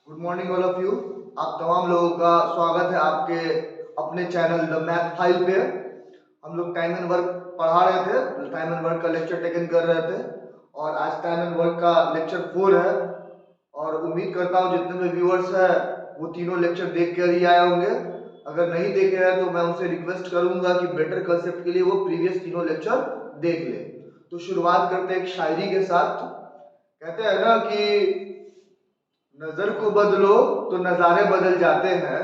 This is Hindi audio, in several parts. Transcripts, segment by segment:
Good morning all of you. आप तमाम लोगों का स्वागत है आपके अपने चैनल द मैथ फाइल पे। हम लोग टाइम एंड वर्क पढ़ा रहे थे, टाइम एंड वर्क का लेक्चर टेकन कर रहे थे और आज टाइम एंड वर्क का लेक्चर 4 है। और उम्मीद करता हूँ जितने भी व्यूअर्स हैं वो तीनों लेक्चर देख कर ही आए होंगे। अगर नहीं देखे हैं तो मैं उनसे रिक्वेस्ट करूंगा कि बेटर कंसेप्ट के लिए वो प्रीवियस तीनों लेक्चर देख ले। तो शुरुआत करते हैं एक शायरी के साथ। कहते हैं ना कि नजर को बदलो तो नजारे बदल जाते हैं,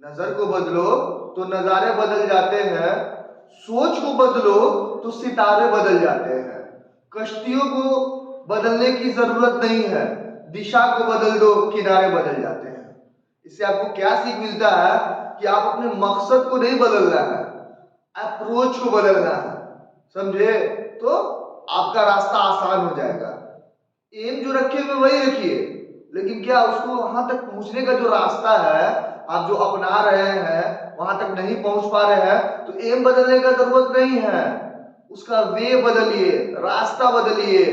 नजर को बदलो तो नजारे बदल जाते हैं, सोच को बदलो तो सितारे बदल जाते हैं। कश्तियों को बदलने की जरूरत नहीं है, दिशा को बदल दो किनारे बदल जाते हैं। इससे आपको क्या सीख मिलता है कि आप अपने मकसद को नहीं बदलना है, अप्रोच को बदलना है। समझे? तो आपका रास्ता आसान हो जाएगा। एम जो रखे हुए वही रखिए, लेकिन क्या उसको वहां तक पहुंचने का जो रास्ता है आप जो अपना रहे हैं वहां तक नहीं पहुंच पा रहे हैं, तो एम बदलने का जरूरत नहीं है, उसका वे बदलिए, रास्ता बदलिए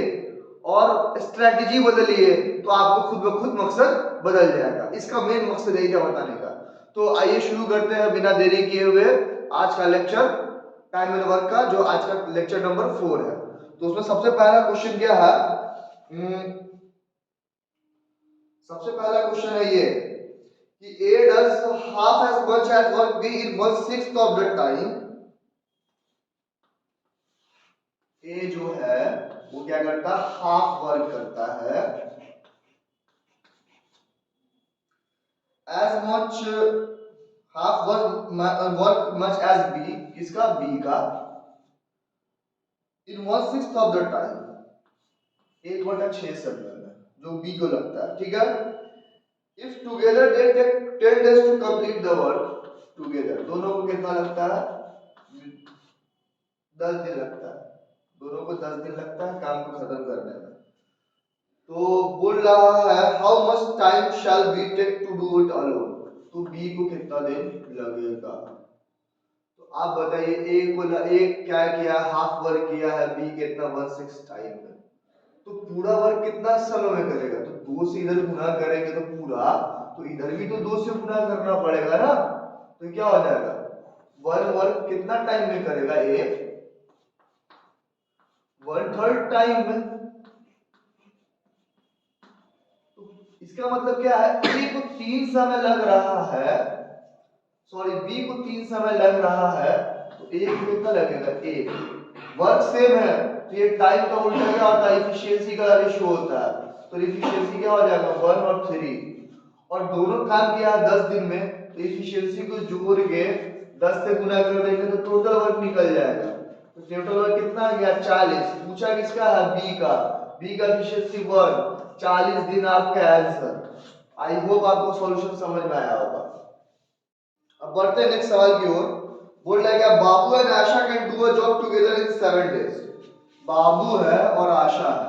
और स्ट्रेटजी बदलिए, तो आपको खुद ब खुद मकसद बदल जाएगा। इसका मेन मकसद यही था बताने का। तो आइए शुरू करते हैं बिना देरी किए हुए आज का लेक्चर टाइम एंड वर्क का, जो आज का लेक्चर नंबर 4 है। तो उसमें सबसे पहला क्वेश्चन क्या है? सबसे पहला क्वेश्चन है ये कि A does half as much as what B in 1/6 of the time। A जो है वो क्या करता है? हाफ वर्क करता है। as much half work much as B, किसका? B का। in 1/6 of the time, 1/6 समय में जो B को लगता है। ठीक है। if together they take 10 days to complete the work, together दोनों को कितना लगता है? 10 दिन लगता है। दोनों को 10 दिन लगता है काम को खत्म करने में। तो बोल रहा है how much time shall be take to do it alone, तो बी को कितना दिन लगेगा? तो आप बताइए, ए क्या किया? हाफ वर्क किया है, बी कितना? 1/6 टाइम में। तो पूरा वर्क कितना समय में करेगा? तो 2 से इधर गुना करेंगे तो पूरा, तो इधर भी तो 2 से गुना करना पड़ेगा ना। तो क्या हो जाएगा? 1 वर्क कितना टाइम में करेगा? ए 1/3 टाइम में। इसका मतलब क्या है? ए को 3 समय लग रहा है, सॉरी बी को 3 समय लग रहा है, तो ए को कितना लगेगा? 1। वर्क सेम है तो ये टाइम का उल्टा क्या होता है? एफिशिएंसी का रेशियो होता है। तो एफिशिएंसी क्या हो जाएगा? 1 और 3। और दोनों काम किया है 10 दिन में, तो एफिशिएंसी को जोड़ के 10 से गुना कर देंगे तो टोटल वर्क निकल जाएगा। तो टोटल वर्क कितना आ गया? 40। पूछा किसका है? बी का। बी का एफिशिएंसी 1, 40 दिन आपका आंसर। आई होप आपको सॉल्यूशन समझ में आया होगा। अब बढ़ते हैं नेक्स्ट सवाल की ओर। बोल रहा है क्या Babu and Asha can do a job together in 7 days. Babu है और आशा है,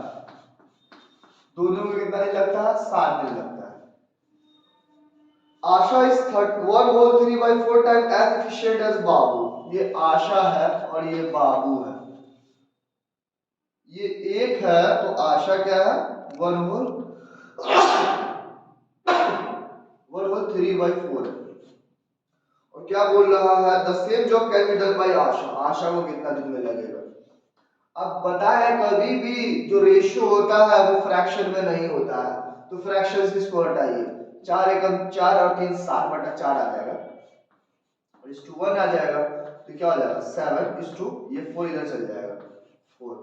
दोनों को कितना दिन लगता है? 7 दिन लगता है। Asha is 1/3/4 time as efficient as Babu. ये आशा है और ये बाबू है। ये एक है तो आशा क्या है? 1/3/4 है। और क्या बोल रहा है? The same job can be done by Asha. Asha को कितना दिन में लगेगा? अब पता है कभी भी जो रेशियो होता है वो फ्रैक्शन में नहीं होता है, तो फ्रैक्शंस किसको हटाइए? 4 एकम 4 और 3 7/4 आ जाएगा और इस टू 1 आ जाएगा, तो क्या हो जाएगा? 7 ये 4 इधर चल जाएगा 4।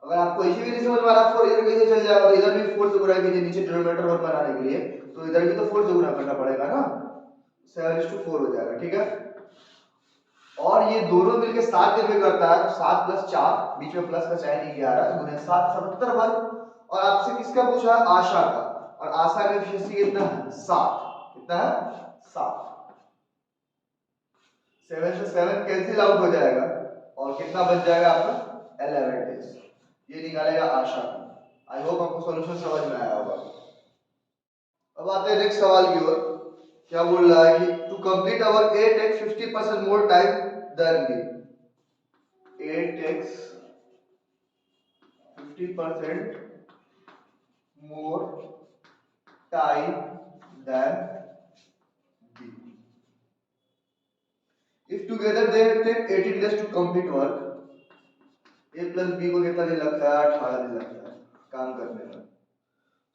अगर आपको इसी भी नहीं समझ में आ रहा 4 इधर कैसे चल जाएगा, तो इधर भी 4 से गुणा कीजिए नीचे डिनोमिनेटर 1 बनाने के लिए, तो इधर भी तो 4 से गुणा करना पड़ेगा ना। 7:4 हो जाएगा। ठीक है। और ये दोनों मिलके 7 दिन में करता है, तो 7 + 4 बीच में प्लस का साइन 11 गुने 7 77 वर्ग। और आपसे किसका पूछा है? आशा का। और आशा का एफिशिएंसी कितना है? 7। कितना है? 7। 7 से 7 कैंसिल आउट हो जाएगा और कितना बच जाएगा आपका? 11 डेज। ये निकालेगा आशा का। आई होप आपको सॉल्यूशन समझ में आया होगा। अब आते हैं नेक्स्ट सवाल की ओर। क्या बोल रहा है कि to complete our A take 50% more time than B. A takes 50% more time than B. If together they take 18 days to complete work, A plus B को कितना दिन लगता है? 18 दिन लगता है काम करने में।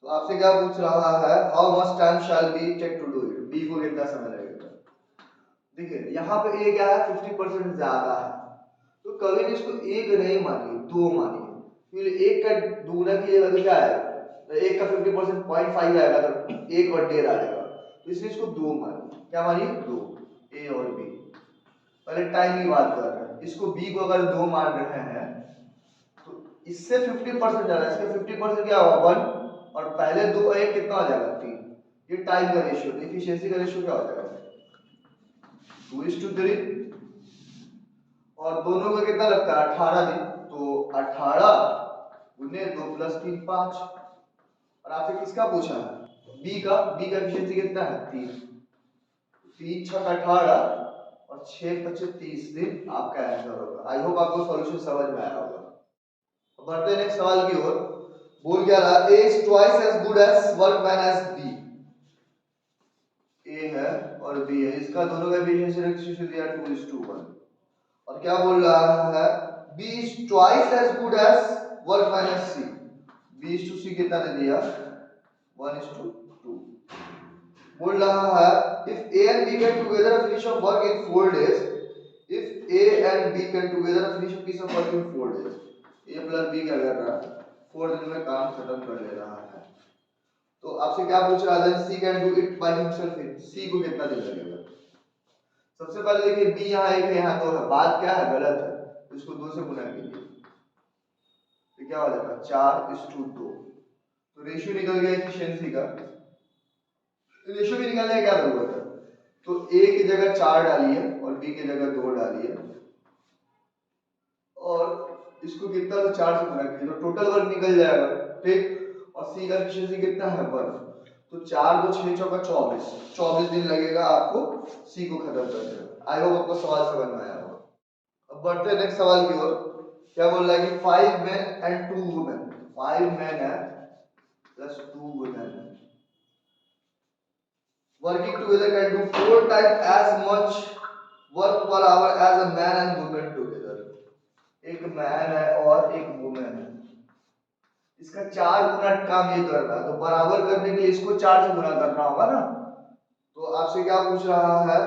तो आपसे क्या पूछ रहा है? How much time shall B take to do it? B को कितना समय लगेगा? देखिए यहाँ पे A क्या है? 50% ज्यादा है, तो कभी भी इसको एक नहीं मानिए, दो मानिए। फिर एक का दूना कीजिएगा तो क्या आएगा? तो एक का 50% 0.5 आएगा, तो एक और डेढ़ आ जाएगा, तो इसलिए इसको दो मानिए। क्या मानिए? दो, A और B। पहले टाइम की बात कर रहे हैं, इसको B को अगर दो मान रहे हैं तो इससे 50% ज्यादा, इसका 50% क्या होगा? 1, और पहले दो एक कितना हो जाएगा? 3। ये टाइम का रेशियो, एफिशिएंसी का रेशियो क्या हो जाएगा? 2:3। और दोनों को कितना लगता है? 18 दिन, तो 18 गुने 2 + 3 5। और आपसे किसका पूछा है? बी का एफिशिएंसी कितना है? 3। 3 × 6 = 18 और 6 × 25 30 दिन आपका आंसर होगा। आई होप आपको सॉल्यूशन समझ में आया होगा। अब बढ़ते हैं नेक्स्ट सवाल की ओर। बोल क्या रहा? A is twice as good as workman as B। A है और B है, इसका दोनों का एफिशिएंसी रेशियो दिया 2:1। और क्या बोल रहा है? B is twice as good as workman as C। B/C कितना दे दिया? 1:2। बोल रहा है if A and B can together finish a work in 4 days, if A and B can together finish a piece of work in 4 days, A plus B क्या कर रहा है? 4 दिन में काम खत्म कर ले रहा है। तो आपसे क्या पूछ रहा है? C can do it by himself। C को कितना दिन लगेगा? सबसे पहले देखिए B यहाँ एक है, यहाँ दो है, बात क्या है? गलत है, तो इसको 2 से गुना कीजिए, तो क्या हो जाएगा? 4:2। तो रेशियो निकल गया एफिशिएंसी का। रेशियो भी निकालने की क्या जरूरत है? तो A की जगह 4 डालिए और B की जगह 2 डालिए, और इसको कितना? तो 4 से गुना कीजिए, तो टोटल वर्क निकल जाएगा। ठीक। और C का एफिशिएंसी कितना है? 1। तो 4 2 6 चौका 24, 24 दिन लगेगा आपको C को खत्म करने में। आई होप आपको सवाल समझ में आया होगा। अब बढ़ते हैं नेक्स्ट सवाल की ओर। क्या बोल रहा है कि 5 men and 2 women, 5 men है plus 2 women working together can do 4 times as much work per hour as a man and woman together। एक मैन है और एक वुमेन है, इसका 4 गुना काम ये कर रहा है, तो बराबर करने के लिए इसको 4 से गुना करना होगा ना। तो आपसे क्या पूछ रहा है?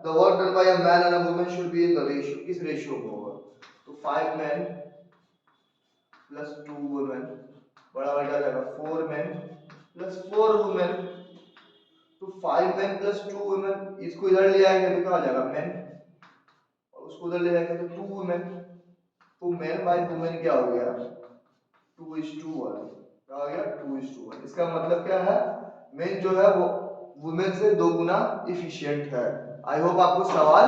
The work done by a man and a woman should be in the ratio। किस रेशियो में होगा? तो 5 men plus 2 women बराबर क्या जाएगा? 4 men plus 4 women। तो 5 men plus 2 women, इसको इधर ले आएंगे तो क्या हो जाएगा? men, और उसको उधर ले जाएंगे तो 2 women। तो men by women क्या हो गया? 2:1। क्या हो गया? 2:1। इसका मतलब क्या है? मेन जो है वो वुमेन से 2 गुना इफिशिएंट है। आई होप आपको सवाल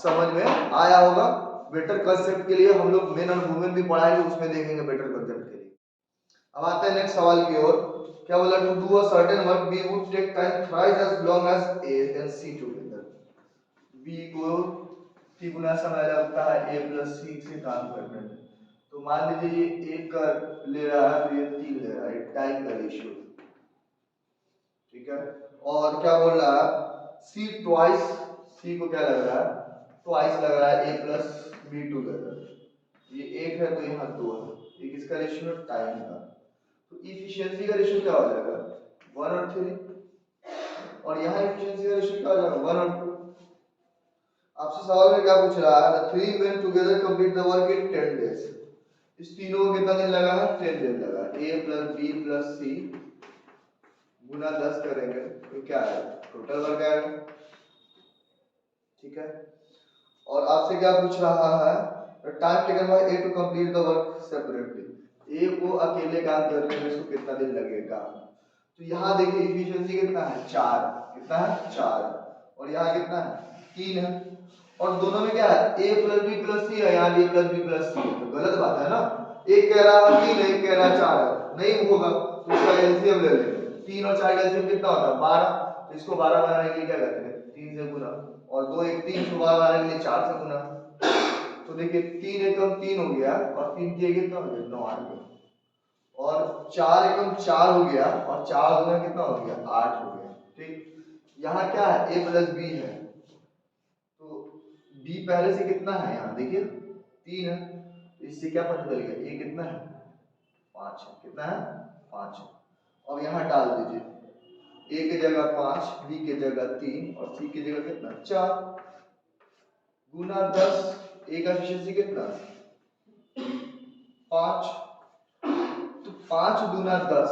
समझ में आया होगा। बेटर कंसेप्ट के लिए हम लोग मेन और वुमेन भी पढ़ाएंगे, उसमें देखेंगे बेटर कंसेप्ट के लिए। अब आते हैं नेक्स्ट सवाल की ओर। क्या बोला? To do a certain work B would take time thrice as long as A and C together। B को 3 गुना समय लगता है A plus C से काम करने में। तो मान लीजिए ये 1 का ले रहा है, तो ये 3 ले रहा है, टाइम का रेशियो। ठीक है। और क्या बोल रहा है? C ट्वाइस, C को क्या लग रहा है? ट्वाइस लग रहा है A plus B टुगेदर। ये 1 है तो यहाँ 2 है, ये किसका रेशियो है? टाइम का। तो इफिशिएंसी का रेशियो क्या हो जाएगा? 1 और 3। और यहाँ इफिशिएंसी का रेशियो क्या हो जाएगा? 1 और 2। आपसे सवाल में क्या पूछ रहा है? The 3 men together complete the work in 10 days। इस तीनों को कितना दिन लगा है? 10 दिन लगा। A plus B plus C गुना 10 करेंगे तो क्या है? टोटल वर्क आएगा। ठीक है। और आपसे क्या पूछ रहा है? Time taken by A to complete the work separately. A को अकेले काम करने में इसको कितना दिन लगेगा? तो यहाँ देखिए इफिशिएंसी कितना है? 4। कितना है? 4। और यहाँ कितना है? 3 है। और दोनों में क्या है? A plus B plus C है, यहाँ A plus B plus C है, तो गलत बात है ना। एक कह रहा है 3 है, एक कह रहा है 4 है, नहीं होगा, तो इसका एलसीएम ले लेंगे। 3 और 4 का एलसीएम कितना होता है? 12। तो इसको 12 बनाने के लिए क्या करते हैं? 3 से गुना, और 2 1 3 को 12 बनाने के लिए 4 से गुना। तो देखिए 3 एकम 3 हो गया, और 3 के कितना हो गया? 9 आ गया। और 4 एकम 4 हो गया, और 4 गुना कितना हो गया? 8 हो गया। ठीक। यहाँ क्या है, a प्लस बी है, तो b पहले से कितना है, यहाँ देखिए 3 है, तो इससे क्या पता चल गया, a कितना है 5 है, कितना है 5 है। अब यहाँ डाल दीजिए, a की जगह 5, b की जगह 3 और c की जगह कितना 4 गुना 10, a का एफिशिएंसी कितना 5, तो 5 दूना 10,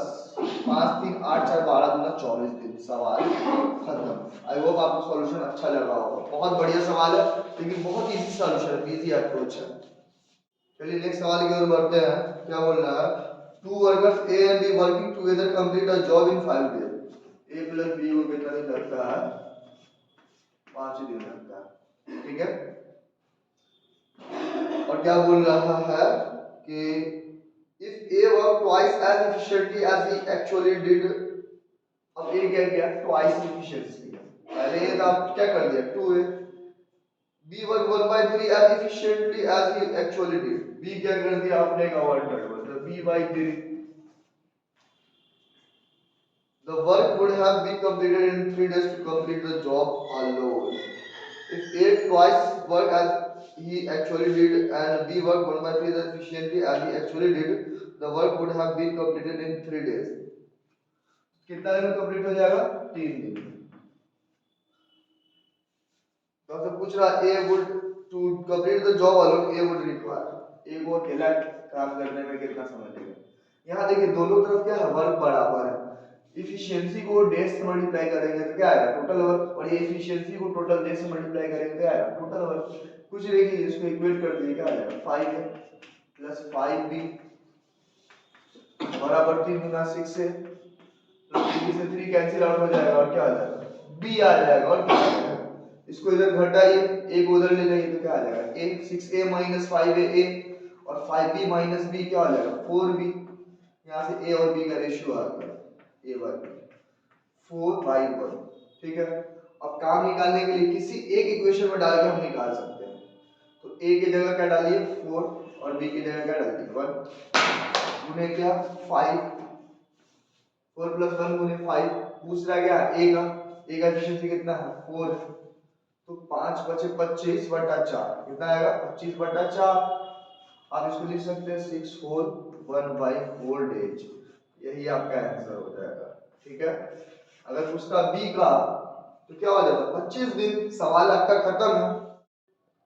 5 3 8 4 12 दूना 24 दिन, सवाल खत्म। आई होप आपको सॉल्यूशन अच्छा लगा होगा, बहुत बढ़िया सवाल है, लेकिन बहुत इजी सॉल्यूशन है, इजी अप्रोच है। चलिए नेक्स्ट सवाल की ओर बढ़ते हैं। क्या बोल रहा है, two workers A and B working together complete a job in 5 days. A plus B को कितना दिन लगता है, 5 दिन लगता है, ठीक है। और क्या बोल रहा है कि if A worked twice as efficiently as he actually did, अब A क्या किया, twice efficiency किया, पहले ये था क्या कर दिया 2A, B worked 1/3 as efficiently as he actually did, B क्या कर दिया अपने का 1/3, मतलब B/3, the work would have been completed in 3 days to complete the job alone. If A twice worked as he actually did and B worked 1/3 as efficiently as he actually did, the work would have been completed in 3 days. कितना दिन में कंप्लीट हो जाएगा, 3 दिन। तो आपसे पूछ रहा A would to complete the job alone, A would require, A को अकेला काम करने में कितना समय लगेगा। यहाँ देखिए दोनों तरफ क्या है, वर्क बराबर है, इफिशियंसी को डेज से मल्टीप्लाई करेंगे तो क्या आएगा टोटल वर्क, और ये इफिशियंसी को टोटल डेज से मल्टीप्लाई करेंगे तो क्या आएगा टोटल वर्क। कुछ देखिए इसको इक्वेट कर दिए, क्या आ जाएगा 5 है प्लस 5b बराबर 3 गुना 6 है, तो 3 से 3 कैंसिल आउट हो जाएगा और क्या आ जाएगा b आ जाएगा, और क्या आ जाएगा, इसको इधर घटाइए, a को उधर ले जाइए तो क्या आ जाएगा a 6a माइनस 5a और 5b माइनस b क्या हो जाएगा 4b, यहाँ से a और b का रेशियो आ गया a/b 4/1, ठीक है। अब काम निकालने के लिए किसी एक इक्वेशन में डाल के हम निकाल सकते हैं, तो a की जगह क्या डालिए 4 और b की जगह क्या डालिए 1 गुने क्या 5, 4 + 1 गुने 5, दूसरा क्या a का एफिशिएंसी कितना है 4, तो 5 बचे 25/4, कितना आएगा 25/4, आप इसको लिख सकते हैं 6 होल 1/4 डेज, यही आपका आंसर हो जाएगा, ठीक है। अगर पूछता बी का तो क्या हो जाता 25 दिन, सवाल आपका खत्म है।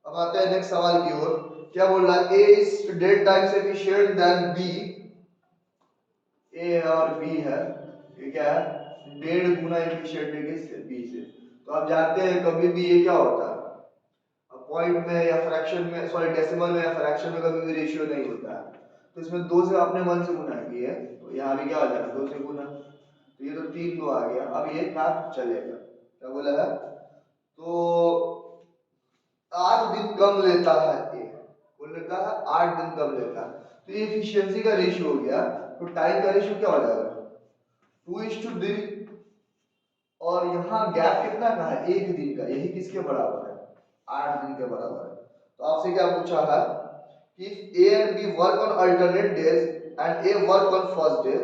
अब आते हैं नेक्स्ट सवाल की ओर। क्या बोल रहा है, ए इज डेढ़ टाइम्स एफिशिएंट देन बी, ए और बी है, ये क्या है 1.5 गुना एफिशिएंट है किससे बी से। तो आप जानते हैं कभी भी ये क्या होता है पॉइंट में या फ्रैक्शन में, सॉरी डेसिमल में या फ्रैक्शन में कभी भी रेशियो नहीं होता है, तो इसमें 2 से आपने 1 से गुना किया है, तो यहाँ भी क्या हो जाएगा 2 से गुना, तो ये तो 3 2 आ गया, अब ये काम चलेगा। क्या बोला है, तो 8 दिन कम लेता है ए, बोल लेता है 8 दिन कम लेता है, तो ये एफिशिएंसी का रेशियो हो गया, तो टाइम का रेशियो क्या हो जाएगा 2:3, और यहाँ गैप कितना का है 1 दिन का, यही किसके बराबर है 8 दिन के बराबर है। तो आपसे क्या पूछा है कि A and B work on alternate days and A work on first day,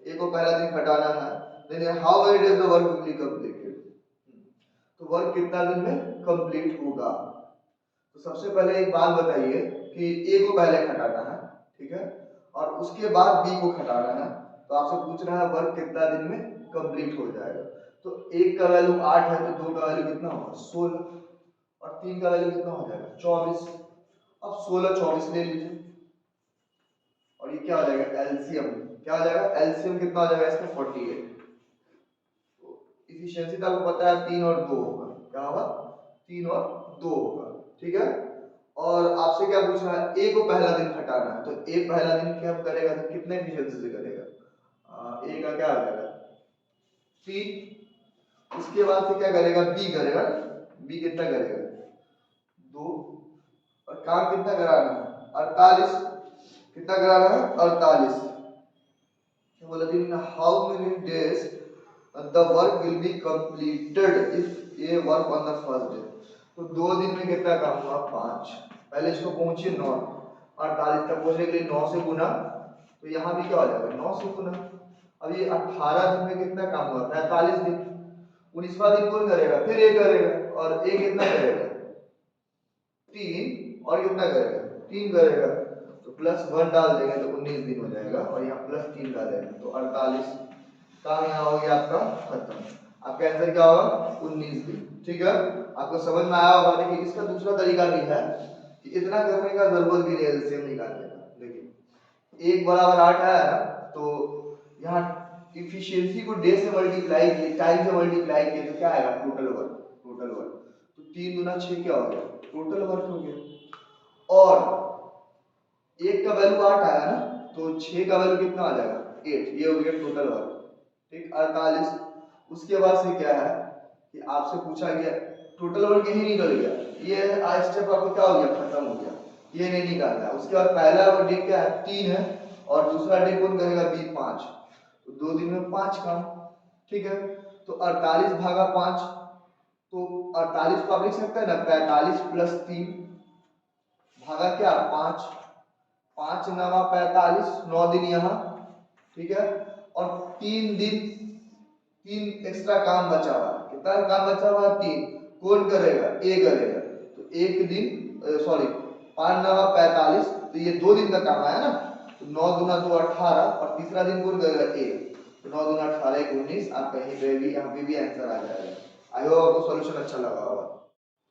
A को पहला दिन घटाना है, then how many days the work will be completed, तो वर्क कितना दिन में कंप्लीट होगा। तो सबसे पहले एक बात बताइए कि A को पहले घटाना है, ठीक है, और उसके बाद B को घटाना है, तो आपसे पूछ रहा है वर्क कितना दिन में कंप्लीट हो जाएगा। तो 1 का वैल्यू 8 है, तो 2 का वैल्यू कितना होगा 16, और 3 का वैल्यू कितना हो जाएगा 24। अब 16 24 ले लीजिए, और ये क्या हो जाएगा एलसीएम, क्या हो जाएगा एलसीएम कितना हो जाएगा इसका 48। तो इफिशिएंसी तो आपको पता है 3 और 2 होगा, क्या होगा 3 और 2 होगा, ठीक है। और आपसे क्या पूछ रहा है ए को पहला दिन घटाना है, तो ए पहला दिन क्या करेगा तो कितने एफिशिएंसी से करेगा, ए का क्या हो जाएगा 3, उसके बाद से क्या करेगा बी करेगा, बी कितना करेगा 2, और काम कितना कराना है 48, कितना कराना है 48। बोला दिन how many days the work will be completed if A work on the first day, तो 2 दिन में कितना काम हुआ 5, पहले इसको पहुंचिए 9, 48 तक पहुंचने के लिए 9 से गुना, तो यहाँ भी क्या हो जाएगा 9 से गुना। अब ये 18 दिन में कितना काम हुआ 45 दिन, 19वां दिन कौन करेगा, फिर ए करेगा, और ए कितना करेगा 3, और कितना करेगा 3 करेगा, तो +1 डाल देंगे तो 19 दिन हो जाएगा, और यहाँ +3 डालेंगे तो 48। काम यहाँ हो गया आपका खत्म। आपका आंसर क्या होगा 19 दिन। ठीक है, आपको समझ में आया होगा। देखिए इसका दूसरा तरीका भी है कि इतना करने का जरूरत भी नहीं है एलसीएम निकालने का। देखिए 1 बराबर 8 आया ना, तो यहाँ इफिशियंसी को डे से मल्टीप्लाई किए, टाइम से मल्टीप्लाई किए तो क्या आएगा टोटल वर्क। तो 3 दूना 6 क्या हो गया टोटल वर्क हो गया। और 1 का वैल्यू 8 आया ना, तो 6 का वैल्यू कितना आ जाएगा 8, ये हो गया टोटल वर्क। ठीक 48। उसके बाद से क्या है कि आपसे पूछा गया टोटल वर्क यही निकल गया, ये स्टेप आपको क्या हो गया खत्म हो गया, ये नहीं निकालना। उसके बाद पहला डे क्या है 3 है, और दूसरा डे कौन करेगा बी 5, तो 2 दिन में 5 काम। ठीक है, तो 48 भागा 5, तो 48 को आप लिख सकते हैं ना 45 + 3 भागा क्या 5, 5 9 45, 9 दिन यहाँ। ठीक है, और 3 दिन 3 एक्स्ट्रा काम बचा हुआ। कितना काम बचा हुआ 3, कौन करेगा ए करेगा, तो 1 दिन सॉरी 5 9 45, तो ये 2 दिन का काम आया ना, तो 9 दूना 2 18, और तीसरा दिन कौन करेगा ए, तो 9 दूना 18 1 19। आप कहीं पे भी यहाँ पे भी आंसर आ जाएगा। आई होप आपको सॉल्यूशन अच्छा लगा होगा।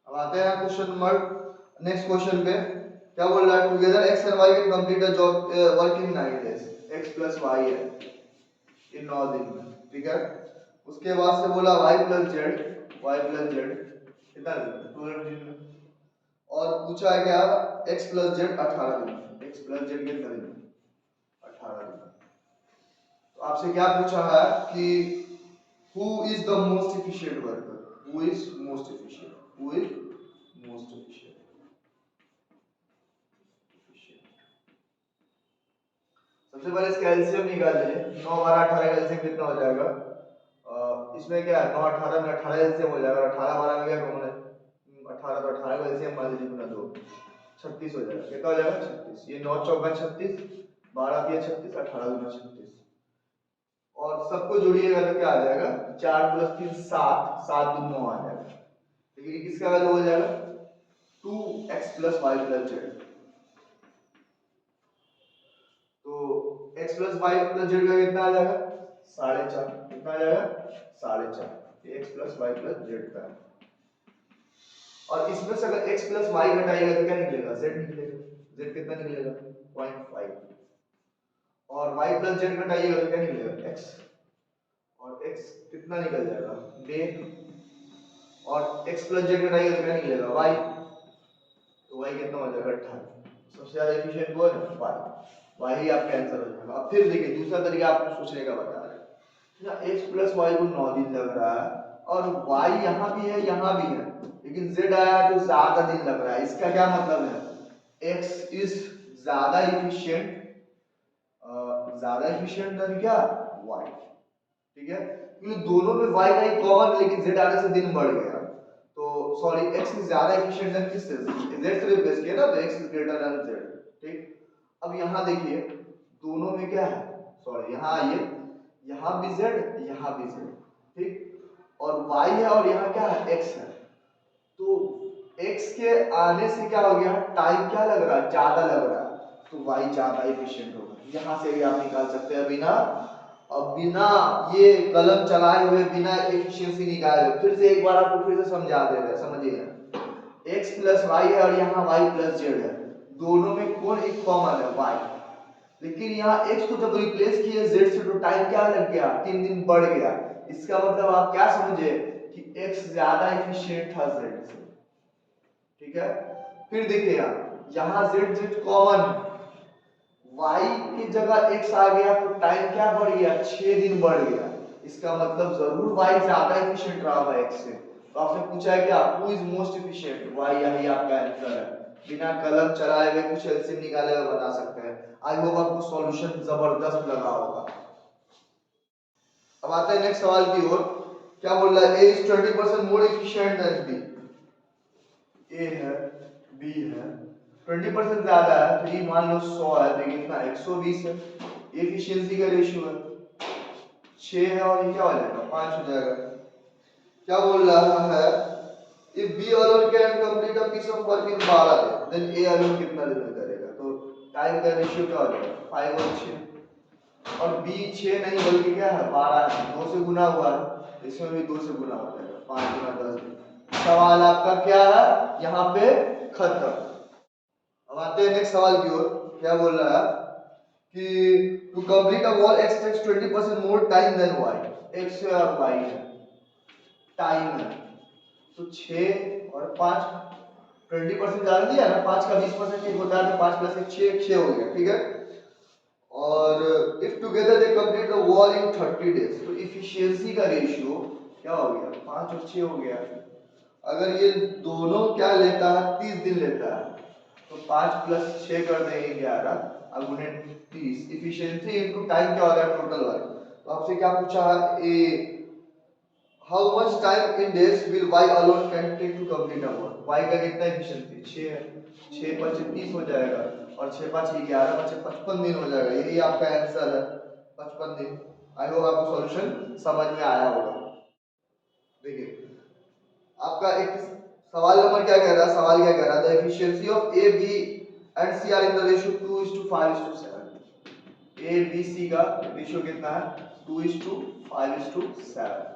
अब आते हैं क्वेश्चन नंबर नेक्स्ट क्वेश्चन पे। क्या बोल रहा है, together x and y can complete a job work in 9 days, x + y है इन 9 दिन में। ठीक है, उसके बाद से बोला y + z कितना 12 दिन में, और पूछा है क्या x + z 18 दिन में, x + z कितना दिन में 18 दिन में। तो आपसे क्या पूछा है कि who is the most efficient worker, who is most efficient, who is most efficient। सबसे पहले इसका एलसीएम निकाल लीजिए, 9 12 18 का एलसीएम कितना हो जाएगा, इसमें क्या है 9 18 में 18 एलसीएम हो जाएगा, 18 12 में क्या कॉमन है 18, तो 18 का एलसीएम मान लीजिए गुना 2 36 हो जाएगा। कितना हो जाएगा 36, ये 9 चौका 36, 12 दिया 36, 18 दूना 36, और सबको जोड़िएगा तो क्या आ जाएगा 4 + 3 7, 7 दूना 9 आ जाएगा। लेकिन किसका वैल्यू हो जाएगा 2x + y + z। तो x + y + z का कितना आ जाएगा 4.5, कितना आ जाएगा 4.5, ये x + y + z का है। और इसमें से अगर x + y घटाइएगा तो क्या निकलेगा z निकलेगा, z कितना निकलेगा 0.5, और y + z घटाइएगा तो क्या निकलेगा x, और x कितना निकल जाएगा डेढ़, और x + z घटाइएगा तो क्या निकलेगा y, तो y कितना हो जाएगा 18। सबसे ज्यादा एफिशिएंट कौन है y ही आपका आंसर हो जाएगा। अब फिर देखिए दूसरा तरीका आपको सोचने का बता रहे हैं ना, x + y को 9 दिन लग रहा है, और y यहाँ भी है यहाँ भी है, लेकिन z आया तो ज्यादा दिन लग रहा है। इसका क्या मतलब है x इज ज्यादा इफिशिएंट देन क्या y। ठीक है, क्योंकि दोनों में y का ही कॉमन, लेकिन z आने से दिन बढ़ गया, तो सॉरी x इज ज्यादा एफिशिएंट देन किससे z से रिप्लेस किया ना, तो x is greater than z। ठीक, अब यहाँ देखिए दोनों में क्या है, सॉरी यहाँ आइए, यहाँ भी z यहाँ भी z। ठीक, और y है और यहाँ क्या है x है, तो x के आने से क्या हो गया टाइम क्या लग रहा है ज्यादा लग रहा है, तो y ज्यादा एफिशिएंट होगा। यहाँ से भी आप निकाल सकते हैं बिना ये कलम चलाए हुए, बिना एफिशिएंसी निकाले। फिर से एक बार आपको फिर से समझा दे रहे हैं, समझिए x + y है और यहाँ y + z है, दोनों में कौन एक कॉमन है y, लेकिन यहाँ x को जब रिप्लेस किए z से तो टाइम क्या लग गया 3 दिन बढ़ गया। इसका मतलब आप क्या समझे कि x ज्यादा एफिशिएंट था z से। ठीक है, फिर देखिए यहाँ z कॉमन है, y की जगह x आ गया तो टाइम क्या बढ़ गया 6 दिन बढ़ गया। इसका मतलब जरूर y ज्यादा एफिशिएंट रहा होगा x से। तो आपसे पूछा है क्या who is most efficient, y यही आपका आंसर है। बिना कलम चलाए हुए कुछ एलसीएम निकाले हुए बता सकते हैं। आई होप आपको सॉल्यूशन जबरदस्त लगा होगा। अब आते हैं नेक्स्ट सवाल की ओर। क्या बोल रहा है a is 20% more efficient then b, a है b है 20% ज्यादा है, तो ये मान लो 100 है तो कितना 120 है, एफिशिएंसी का रेशियो है 6 है, और ये क्या हो जाएगा 5 हो जाएगा। क्या बोल रहा है, if B alone can complete a piece of work in 12 दिन, देन ए अलोन कितना दिन में करेगा? तो टाइम का रेशियो क्या हो जाएगा? 5 और 6, और बी 6 नहीं बल्कि क्या है 12 है, 2 से गुना हुआ है, इसमें भी 2 से गुना हो जाएगा, 5 गुना 10 दिन। सवाल आपका क्या है यहाँ पे खत्म। अब आते हैं नेक्स्ट सवाल की ओर। क्या बोल रहा है कि to complete a wall X takes 20% more time than Y. X और वाई है, टाइम है, तो 6 और 5 20% ज्यादा दिया ना, 5 का 20% एक होता है, तो 5 प्लस 1 6 हो गया, ठीक है। और if together they complete the wall in 30 days, तो इफिशियंसी का रेशियो क्या हो गया? 5 और 6 हो गया। अगर ये दोनों क्या लेता है? 30 दिन लेता है, तो 5 प्लस 6 कर देंगे 11 और गुने 30। इफिशियंसी इनटू टाइम क्या हो गया? Total work. तो आपसे क्या पूछा है? A how much time in days will Y alone can take to complete a work. Y का कितना एफिशिएंसी? 6 है, 6 5 30 हो जाएगा, और 6 5 11 5 55 दिन हो जाएगा। यही आपका आंसर है, 55 दिन। आई होप आपको सॉल्यूशन समझ में आया होगा। देखिए आपका एक सवाल नंबर क्या कह रहा है? सवाल क्या कह रहा है? The efficiency of A B and C are in the ratio 2:5:7। A B C का रेशियो कितना है? 2:5:7।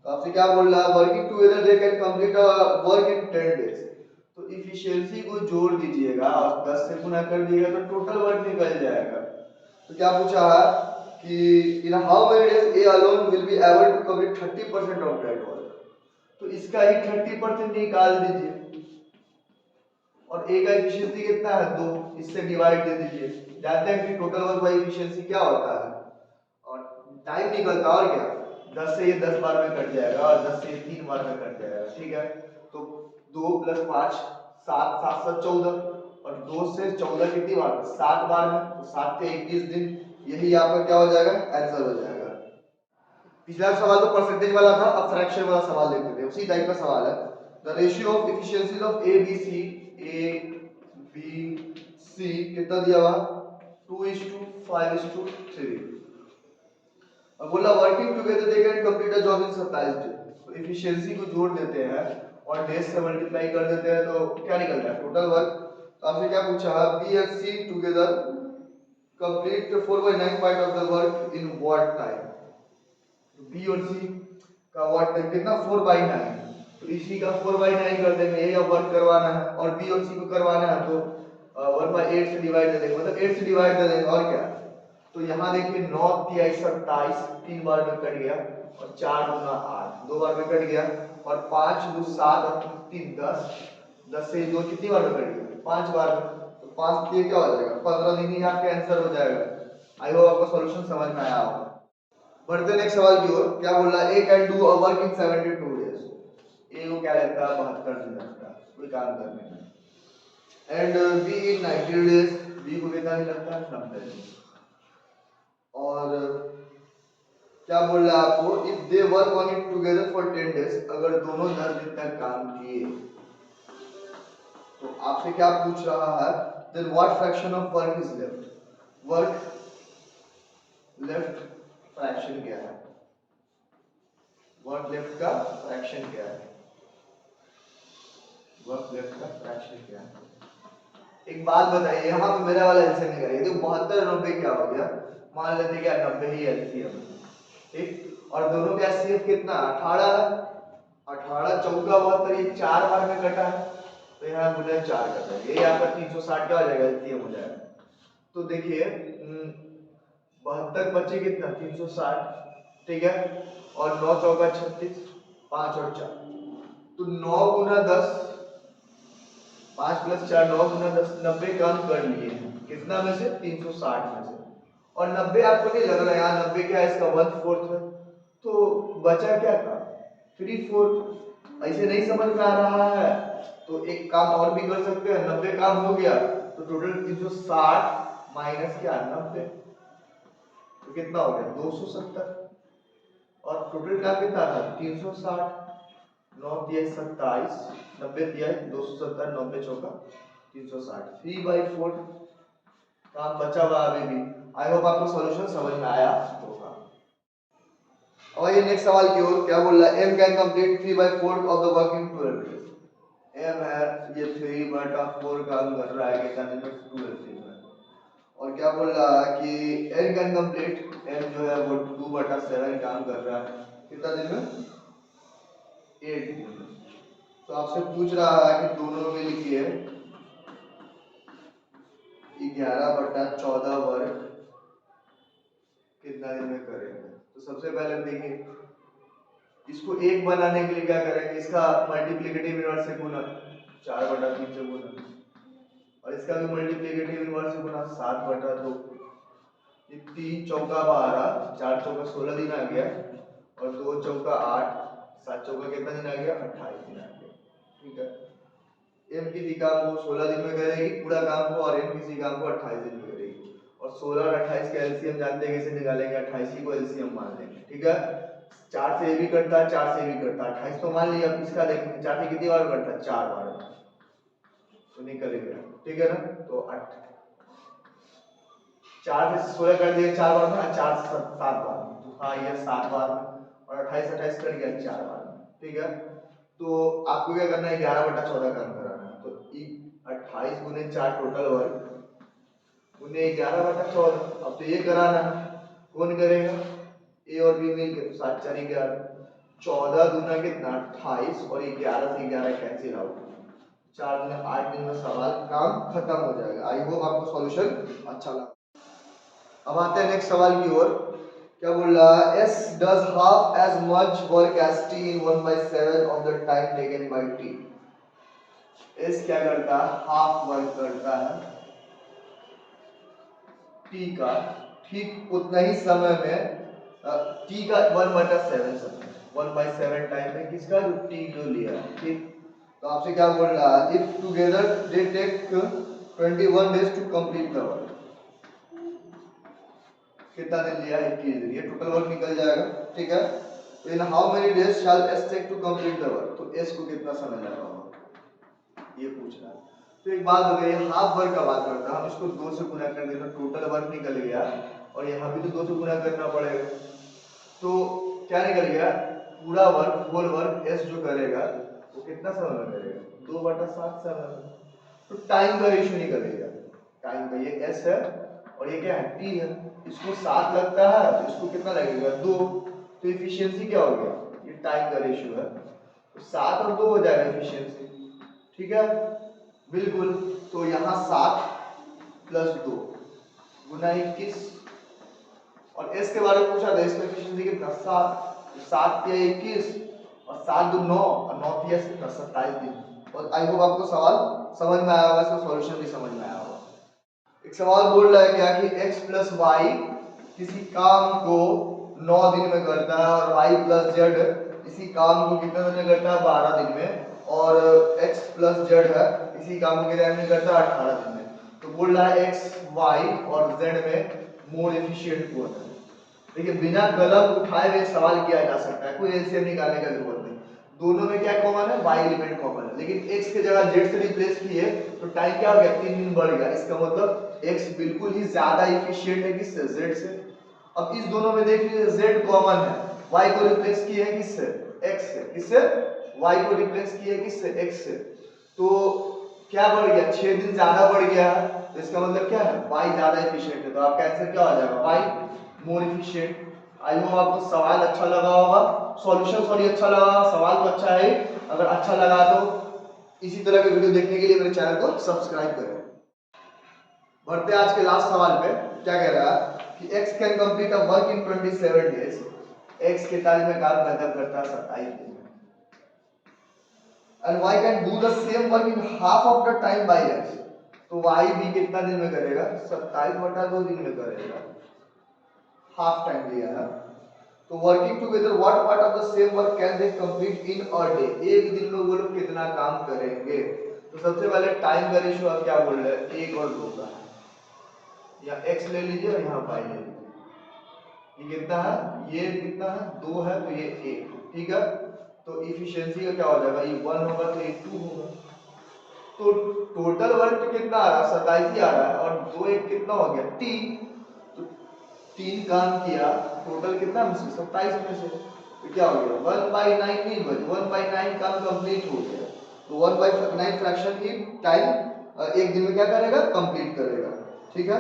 तो आपसे क्या बोल रहा है? Working together they can complete a work in 10 days. तो इफिशियंसी को जोड़ दीजिएगा और 10 से गुना कर दिएगा तो टोटल वर्क निकल जाएगा। तो क्या पूछा है कि in how many days A alone will be able to complete 30% of that work. तो इसका ही 30% निकाल दीजिए, और ए का एफिशिएंसी कितना है? 2, इससे डिवाइड दे दीजिए। जानते हैं कि टोटल वर्क बाय एफिशिएंसी क्या होता है, और टाइम निकलता है, और क्या 10 से ये 10 बार में कट जाएगा, और 10 से ये 3 बार में कट जाएगा, ठीक है। तो 2 + 5 7, 7 7 14, और 2 से 14 कितनी बार? 7 बार में, तो 7 से 21 दिन। यही आपका क्या हो जाएगा? आंसर हो जाएगा। पिछला सवाल तो परसेंटेज वाला था, अब फ्रैक्शन वाला सवाल देखते हैं, उसी टाइप का सवाल है। The ratio of efficiencies of A B C, A B C कितना दिया हुआ? 2:5:3। अब बोला working together they can complete a job in 27 day. तो एफिशिएंसी को जोड़ देते हैं और डेज से मल्टीप्लाई कर देते हैं, तो क्या निकलता है? Total work. तो आपसे क्या पूछा? B and C together complete 4/9 part of the work in what time. B और सी का व्हाट टाइम कितना? 4/9। तो इसी का 4/9 कर देंगे, यही अब वर्क करवाना है, और बी और सी को करवाना है, तो 1/8 से डिवाइड दे देंगे, मतलब 8 से डिवाइड दे देंगे, और क्या। तो यहाँ देखिए 9 3 27, 3 बार में कट गया, और 4 गुना 8 2 बार में कट गया, और 5 2 7 और 3 10, 10 से 2 कितनी बार में कट गया? 5 बार में। तो 5 3 क्या हो जाएगा? 15 दिन ही आपका आंसर हो जाएगा। आई होप आपको सॉल्यूशन समझ में आया होगा। बढ़ते नेक्स्ट सवाल की ओर। क्या बोल रहा है? A can do a work in 72 days. A को क्या लगता है? 72 दिन लगता है कोई काम करने में। And B in 90 days. B को कितना दिन लगता है? 90 दिन। और क्या बोल रहा है आपको? If they work on it together for 10 days, अगर दोनों 10 दिन तक काम किए, तो आपसे क्या पूछ रहा है? Then what fraction of work is left. Work left fraction क्या है? वर्क लेफ्ट का फ्रैक्शन क्या है? वर्क लेफ्ट का फ्रैक्शन क्या है? एक बात बताइए, यहाँ पे मेरा वाला आंसर नहीं करिए। तो 72 90 क्या हो गया? मान लेते क्या 90 ही एलसीएम, ठीक। और दोनों का एचसीएफ कितना? 18 है। 18 चौका 72, ये 4 बार में कटा है, तो यहाँ गुना 4 कर देंगे, ये आपका 360 क्या हो जाएगा? एलसीएम हो जाएगा। तो देखिए 72 बच्चे कितना? 360, ठीक है। और 9 चौका 36, 5 और 4, तो 9 गुना 10, 5 + 4 9 गुना 10, 90 कम कर लिए हैं, कितना में से? 360 में से। और 90 आपको नहीं लग रहा है यहाँ 90 क्या है? इसका 1/4 है, तो बचा क्या था? 3/4। ऐसे नहीं समझ में आ रहा है तो एक काम और भी कर सकते हैं। 90 काम हो गया तो टोटल 360 माइनस क्या? 90, तो कितना हो गया? 270। और टोटल काम कितना था? 360। 9 तिया 27, 90 तिया 270, 90 चौका 360, 3/4 काम बचा हुआ अभी भी। आई होप आपको सॉल्यूशन समझ में आया होगा। और ये नेक्स्ट सवाल की ओर क्या बोल रहा है, m can complete 3/4 of the work in 12 days. m है ये 3/4 काम कर रहा है कितना दिन में, 12 दिन में। और क्या बोल रहा है कि n कैन कंप्लीट, m जो है वो 2/7 काम कर रहा है कितना दिन में, 8 दिन में। तो आपसे पूछ रहा है कि दोनों में लिखिए 11/14 वर्ग कितना दिन में करेंगे। तो सबसे पहले देखिए इसको एक बनाने के लिए क्या करेंगे, इसका मल्टीप्लिकेटिव इनवर्स से गुना 4/3 से गुना, और इसका भी मल्टीप्लिकेटिव इनवर्स से गुना 7/2। ये 3 चौका 12, 4 चौका 16 दिन आ गया, और 2 चौका 8, 7 चौका कितना दिन आ गया, 28 दिन आ गया। ठीक है, एम किसी काम को 16 दिन में करेगी पूरा काम को, और एम किसी काम को 28 दिन में करेगी। और 16 और 28 का एलसीएम जानते हैं कैसे निकालेंगे, 28 ही को एलसीएम मान लेंगे। ठीक है, 4 से ये भी कटता है, 4 से ये भी कटता है, 28 तो मान लिया। अब इसका देखेंगे 4 से कितनी बार कटता है, 4 बार, तो निकलेगा। ठीक है ना, तो 4 से 16 कर दिए 4 बार में, 4 से 7 बार में, तो हाँ ये 7 बार में, और 28 कट गया 4 बार में। ठीक है, तो आपको क्या करना है, 11/14 काम कराना है। तो 28 गुने 4 टोटल वर्ग गुने 11/14। अब तो ये कराना है, कौन करेगा, ए और बी मिलकर, 7 4 11, 14 दूना कितना 28, और 11 से 11 कैंसिल आउट, 4 दूना 8 दिन में सवाल काम खत्म हो जाएगा। आई होप आपको सॉल्यूशन अच्छा लगा। अब आते हैं नेक्स्ट सवाल की ओर। क्या बोल रहा है, S does half as much work as T in 1/7 of the time taken by T। S क्या करता है, हाफ वर्क करता है T का ठीक उतना ही समय में, T का 1/7 समय, 1/7 टाइम में किसका, T जो लिया। ठीक, तो आपसे क्या बोल रहा है, if together they take 21 days to complete the work। कितना दिन लिया, 21 दिन, ये टोटल वर्क निकल जाएगा। ठीक है, तो in how many days shall S take to complete the work, तो S को कितना समय लगा होगा ये पूछ रहा है। तो एक बात हो गई, हाफ वर्क का बात करता है, हम इसको 2 से गुना कर देते, टोटल वर्क निकल गया, और यहाँ भी तो 2 से गुना करना पड़ेगा। तो क्या निकल गया, पूरा वर्क होल वर्क S जो करेगा वो कितना समय में करेगा, 2/7 समय में। तो टाइम का रेशियो निकलेगा, टाइम का ये S है और ये क्या है, T है। इसको 7 लगता है तो इसको कितना लगेगा, 2। तो इफिशियंसी क्या हो गया, ये टाइम का रेशियो है, तो 7 और 2 हो जाएगा इफिशियंसी। ठीक है, बिल्कुल। तो यहाँ 7 + 2 गुना 21, और S के बारे में पूछा था, इसका एफिशिएंसी कितना, 7। तो 7 या 21, और 7 2 9, और 9 3 कितना, 27 दिन। और आई होप आपको सवाल समझ में आया होगा, इसका सॉल्यूशन भी समझ में आया होगा। एक सवाल बोल रहा है क्या कि x + y किसी काम को 9 दिन में करता है, और y + z इसी काम को कितने दिन में करता है, 12 दिन में, और x + z है इसी काम को कितने दिन में करता है, 18 दिन में। तो बोल रहा है x, y और z में मोर एफिशिएंट कौन है। देखिए बिना कलम उठाए हुए सवाल किया जा सकता है, कोई एलसीएम निकालने का जरूरत नहीं। दोनों में क्या कॉमन है, y एलिमेंट कॉमन है, लेकिन x की जगह z से रिप्लेस किए तो टाइम क्या हो गया, 3 दिन बढ़ गया। इसका मतलब x बिल्कुल ही ज्यादा एफिशिएंट है किससे, z से। अब इस दोनों में देख लीजिए z कॉमन है, y को रिप्लेस किए हैं किससे, x से, किससे, y को रिप्लेस किए किससे, x से। तो क्या बढ़ गया, 6 दिन ज्यादा बढ़ गया, तो इसका मतलब क्या है, y ज्यादा एफिशिएंट है। तो आपका आंसर क्या हो जाएगा, y more efficient. I hope आपको सवाल अच्छा लगा होगा, सॉल्यूशन सॉरी अच्छा लगा होगा, सवाल तो अच्छा है। अगर अच्छा लगा तो इसी तरह के वीडियो देखने के लिए मेरे चैनल को सब्सक्राइब करें। बढ़ते आज के लास्ट सवाल पे। क्या कह रहा है कि x can complete a work in 27 days. x के तारीख में काम खत्म करता है 27 दिन में, and y can do the same work in half of the time by x। तो y भी कितना दिन में करेगा, 27/2 दिन में करेगा, हाफ टाइम दिया है। तो working together what part of the same work can they complete in a day. एक दिन में वो लोग कितना काम करेंगे। तो सबसे पहले टाइम का रेशियो आप क्या बोल रहे हैं, 1 और 2 का है, या x ले लीजिए और यहाँ y ले लीजिए। ये कितना है, ये कितना है, 2 है, तो ये 1। ठीक है, तो इफिशियंसी का क्या हो जाएगा, ये 1 होगा तो ये 2 होगा। तो टोटल वर्क कितना आ रहा है, 27 ही आ रहा है, और 2 1 कितना हो गया, t। तो 3 काम किया, टोटल कितना में से 27 में से, तो क्या हो गया 1/9 नहीं बच, 1/9 काम कंप्लीट हो गया। तो 1/9 फ्रैक्शन की टाइम एक दिन में क्या करेगा, कंप्लीट करेगा। ठीक है,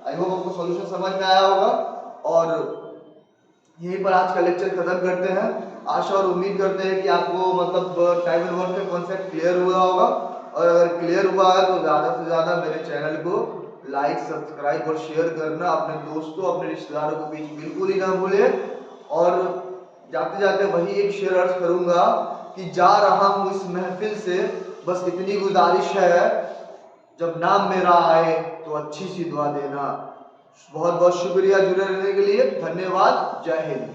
आई होप आपको सॉल्यूशन समझ में आया होगा। और यहीं पर आज का लेक्चर खत्म करते हैं। आशा और उम्मीद करते हैं कि आपको मतलब टाइम एंड वर्क का कॉन्सेप्ट क्लियर हुआ होगा, और अगर क्लियर हुआ है तो ज़्यादा से ज़्यादा मेरे चैनल को लाइक, सब्सक्राइब और शेयर करना अपने दोस्तों, अपने रिश्तेदारों के बीच बिल्कुल ही ना भूले। और जाते जाते वही एक शेर अर्ज करूंगा कि जा रहा हूँ इस महफिल से, बस इतनी गुजारिश है, जब नाम मेरा आए तो अच्छी सी दुआ देना। बहुत बहुत शुक्रिया जुड़े रहने के लिए, धन्यवाद, जय हिंद।